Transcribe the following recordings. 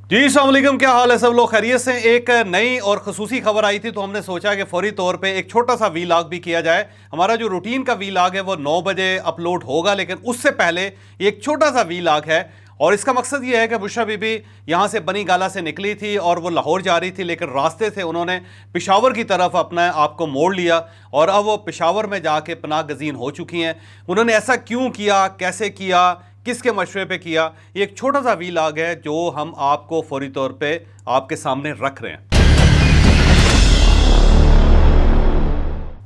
जी अस्सलाम वालेकुम, क्या हाल है सब लोग खैरियत से। एक नई और ख़ुसूसी खबर आई थी तो हमने सोचा कि फौरी तौर पे एक छोटा सा वीलॉग भी किया जाए। हमारा जो रूटीन का वीलॉग है वो 9 बजे अपलोड होगा, लेकिन उससे पहले एक छोटा सा वीलॉग है और इसका मकसद ये है कि बुशरा बीबी यहाँ से बनी गाला से निकली थी और वो लाहौर जा रही थी, लेकिन रास्ते से उन्होंने पेशावर की तरफ अपना आप को मोड़ लिया और अब वो पेशावर में जाके पनाह गज़ीन हो चुकी हैं। उन्होंने ऐसा क्यों किया, कैसे किया, किसके मशवरे पे किया, ये एक छोटा सा वीलॉग है जो हम आपको फौरी तौर पे आपके सामने रख रहे हैं।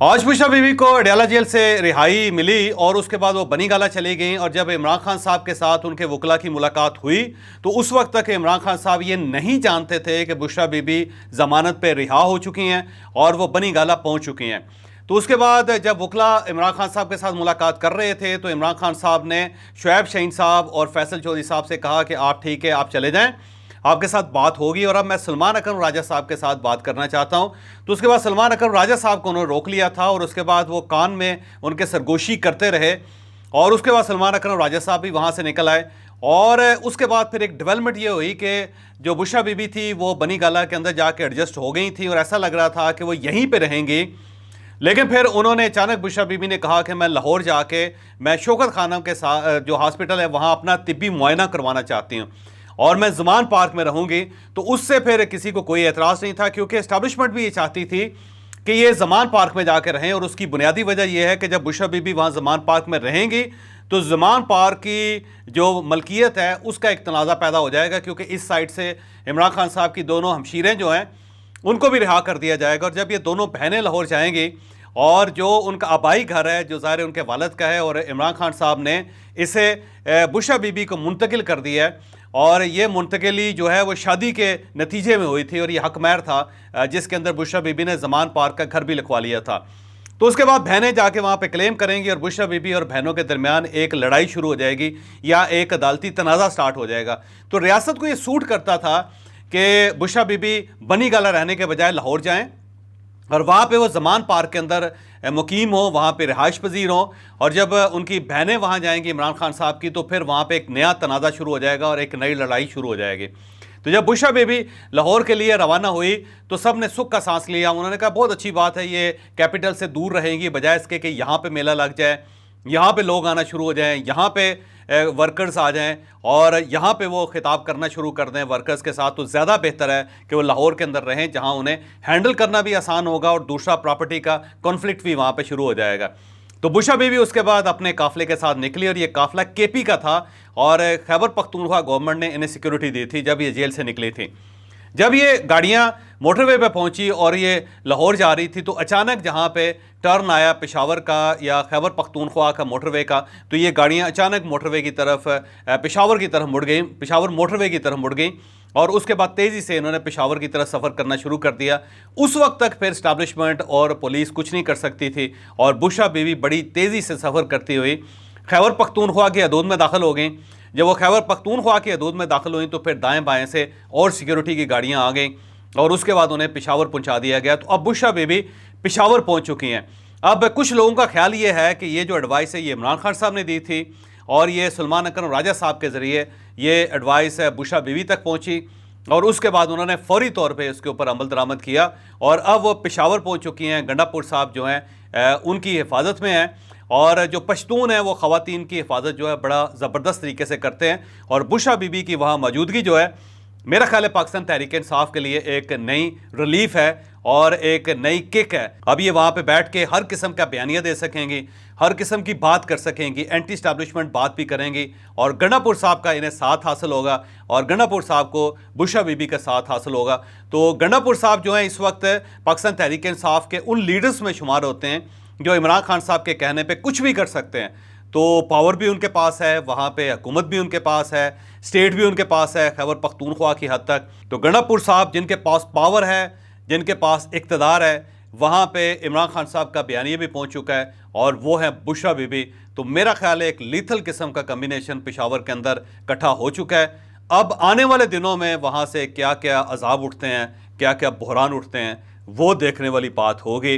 आज बुशरा बीबी को अडयाला जेल से रिहाई मिली और उसके बाद वो बनी गाला चली गई और जब इमरान खान साहब के साथ उनके वकला की मुलाकात हुई तो उस वक्त तक इमरान खान साहब ये नहीं जानते थे कि बुशरा बीबी ज़मानत पे रिहा हो चुकी हैं और वो बनी गाला पहुंच चुकी हैं। तो उसके बाद जब वकला इमरान खान साहब के साथ मुलाकात कर रहे थे तो इमरान खान साहब ने शुएब शाहीन साहब और फैसल चौधरी साहब से कहा कि आप ठीक है, आप चले जाएं, आपके साथ बात होगी और अब मैं सलमान अकरम राजा साहब के साथ बात करना चाहता हूं। तो उसके बाद सलमान अकरम राजा साहब को उन्होंने रोक लिया था और उसके बाद वो कान में उनके सरगोशी करते रहे और उसके बाद सलमान अकरम राजा साहब भी वहाँ से निकल आए और उसके बाद फिर एक डेवलपमेंट ये हुई कि जो बुशरा बीबी थी वो बनी गाला के अंदर जाके एडजस्ट हो गई थी और ऐसा लग रहा था कि वो यहीं पर रहेंगी। लेकिन फिर उन्होंने अचानक बुशरा बीबी ने कहा कि मैं लाहौर जाके मैं शौकत खानम के साथ जो हॉस्पिटल है वहाँ अपना तिब्बी मुआयना करवाना चाहती हूँ और मैं ज़मान पार्क में रहूँगी। तो उससे फिर किसी को कोई एतराज़ नहीं था क्योंकि इस्टेब्लिशमेंट भी ये चाहती थी कि ये ज़मान पार्क में जाकर रहें और उसकी बुनियादी वजह यह है कि जब बुशरा बीबी वहाँ ज़मान पार्क में रहेंगी तो ज़मान पार्क की जो मलकियत है उसका एक तनाज़ा पैदा हो जाएगा क्योंकि इस साइड से इमरान खान साहब की दोनों हमशीरें जो हैं उनको भी रिहा कर दिया जाएगा और जब ये दोनों बहनें लाहौर जाएंगी और जो उनका आबाई घर है जो ज़ाहिर उनके वालिद का है और इमरान खान साहब ने इसे बुशरा बीबी को मुंतकिल कर दिया है और ये मुंतकिली जो है वो शादी के नतीजे में हुई थी और ये हक महर था जिसके अंदर बुशरा बीबी ने ज़मान पार्क का घर भी लिखवा लिया था। तो उसके बाद बहनें जाके वहाँ पे क्लेम करेंगी और बुशरा बीबी और बहनों के दरमियान एक लड़ाई शुरू हो जाएगी या एक अदालती तनाज़ा स्टार्ट हो जाएगा। तो रियासत को ये सूट करता था कि बुशरा बीबी बनी गाला रहने के बजाय लाहौर जाएँ और वहाँ पे वो ज़मान पार्क के अंदर मुकीम हो, वहाँ पे रिहाइश पजीर हो और जब उनकी बहनें वहाँ जाएंगी इमरान खान साहब की तो फिर वहाँ पे एक नया तनाज़ा शुरू हो जाएगा और एक नई लड़ाई शुरू हो जाएगी। तो जब बुशरा बीबी लाहौर के लिए रवाना हुई तो सब ने सुख का सांस लिया। उन्होंने कहा बहुत अच्छी बात है, ये कैपिटल से दूर रहेंगी बजाय इसके कि यहाँ पे मेला लग जाए, यहाँ पे लोग आना शुरू हो जाएं, यहाँ पे वर्कर्स आ जाएं और यहाँ पे वो खिताब करना शुरू कर दें वर्कर्स के साथ। तो ज़्यादा बेहतर है कि वो लाहौर के अंदर रहें जहाँ उन्हें हैंडल करना भी आसान होगा और दूसरा प्रॉपर्टी का कॉन्फ्लिक्ट भी वहाँ पे शुरू हो जाएगा। तो बुशरा बीबी उसके बाद अपने काफ़िले के साथ निकली और ये काफ़िला केपी का था और खैबर पख्तूनख्वा गवर्नमेंट ने इन्हें सिक्योरिटी दी थी जब ये जेल से निकली थी। जब ये गाड़ियाँ मोटरवे पे पहुंची और ये लाहौर जा रही थी तो अचानक जहाँ पे टर्न आया पेशावर का या खैबर पख्तूनख्वा का मोटरवे का, तो ये गाड़ियाँ अचानक मोटरवे की तरफ पेशावर की तरफ मुड़ गई, पेशावर मोटरवे की तरफ मुड़ गई और उसके बाद तेज़ी से इन्होंने पेशावर की तरफ सफ़र करना शुरू कर दिया। उस वक्त तक फिर इस्टेब्लिशमेंट और पुलिस कुछ नहीं कर सकती थी और बुशरा बीबी बड़ी तेज़ी से सफ़र करती हुई खैबर पख्तूनख्वा की हदूद में दाखिल हो गई। जब वो खैबर पख्तूनख्वा की हदूद में दाखिल हुई तो फिर दाएं बाएं से और सिक्योरिटी की गाड़ियां आ गईं और उसके बाद उन्हें पेशावर पहुंचा दिया गया। तो अब बुशरा बीबी पेशावर पहुंच चुकी हैं। अब कुछ लोगों का ख्याल ये है कि ये जो एडवाइस है ये इमरान खान साहब ने दी थी और ये सलमान अकरम राजा साहब के ज़रिए ये एडवाइस बुशरा बीबी तक पहुँची और उसके बाद उन्होंने फौरी तौर पर इसके ऊपर अमल दरामद किया और अब वो पेशावर पहुँच चुकी हैं। गंडापुर साहब जो हैं उनकी हिफाजत में हैं और जो पश्तून है वो ख़वातीन की हिफाजत जो है बड़ा ज़बरदस्त तरीके से करते हैं और बुशरा बीबी की वहाँ मौजूदगी जो है मेरा ख्याल है पाकिस्तान तहरीक इंसाफ के लिए एक नई रिलीफ है और एक नई किक है। अब ये वहाँ पे बैठ के हर किस्म का बयानिया दे सकेंगी, हर किस्म की बात कर सकेंगी, एंटी स्टैब्लिशमेंट बात भी करेंगी और गंडापुर साहब का इन्हें साथ हासिल होगा और गंडापुर साहब को बुशरा बीबी का साथ हासिल होगा। तो गंडापुर साहब जो हैं इस वक्त पाकिस्तान तहरीक इंसाफ के उन लीडर्स में शुमार होते हैं जो इमरान खान साहब के कहने पे कुछ भी कर सकते हैं। तो पावर भी उनके पास है, वहाँ पे हुकूमत भी उनके पास है, स्टेट भी उनके पास है खैबर पख्तूनख्वा की हद तक। तो गंडापुर साहब जिनके पास पावर है, जिनके पास इक़्तिदार है, वहाँ पे इमरान खान साहब का बयानिया भी पहुँच चुका है और वो है बुशरा बीबी। तो मेरा ख्याल है एक लीथल किस्म का कम्बिनेशन पेशावर के अंदर इकट्ठा हो चुका है। अब आने वाले दिनों में वहाँ से क्या क्या अजाब उठते हैं, क्या क्या बहरान उठते हैं, वो देखने वाली बात होगी।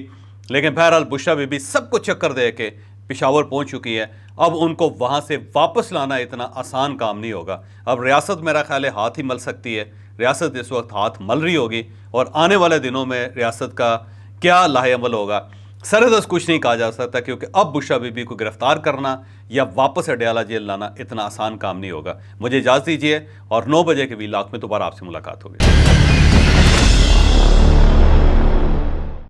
लेकिन बहरहाल बुशरा बीबी सबको चक्कर दे के पेशावर पहुंच चुकी है। अब उनको वहां से वापस लाना इतना आसान काम नहीं होगा। अब रियासत मेरा ख्याल है हाथ ही मल सकती है। ریاست اس وقت ہاتھ مل رہی ہوگی اور آنے والے دنوں میں ریاست کا کیا لاہ عمل ہوگا سردست کچھ نہیں کہا جا سکتا، کیونکہ اب بشرا بی بی کو گرفتار کرنا یا واپس اڈیالہ جیل لانا اتنا آسان کام نہیں ہوگا۔ مجھے اجازت دیجیے اور 9 بجے کے وی لاگ میں دوبارہ آپ سے ملاقات ہوگی۔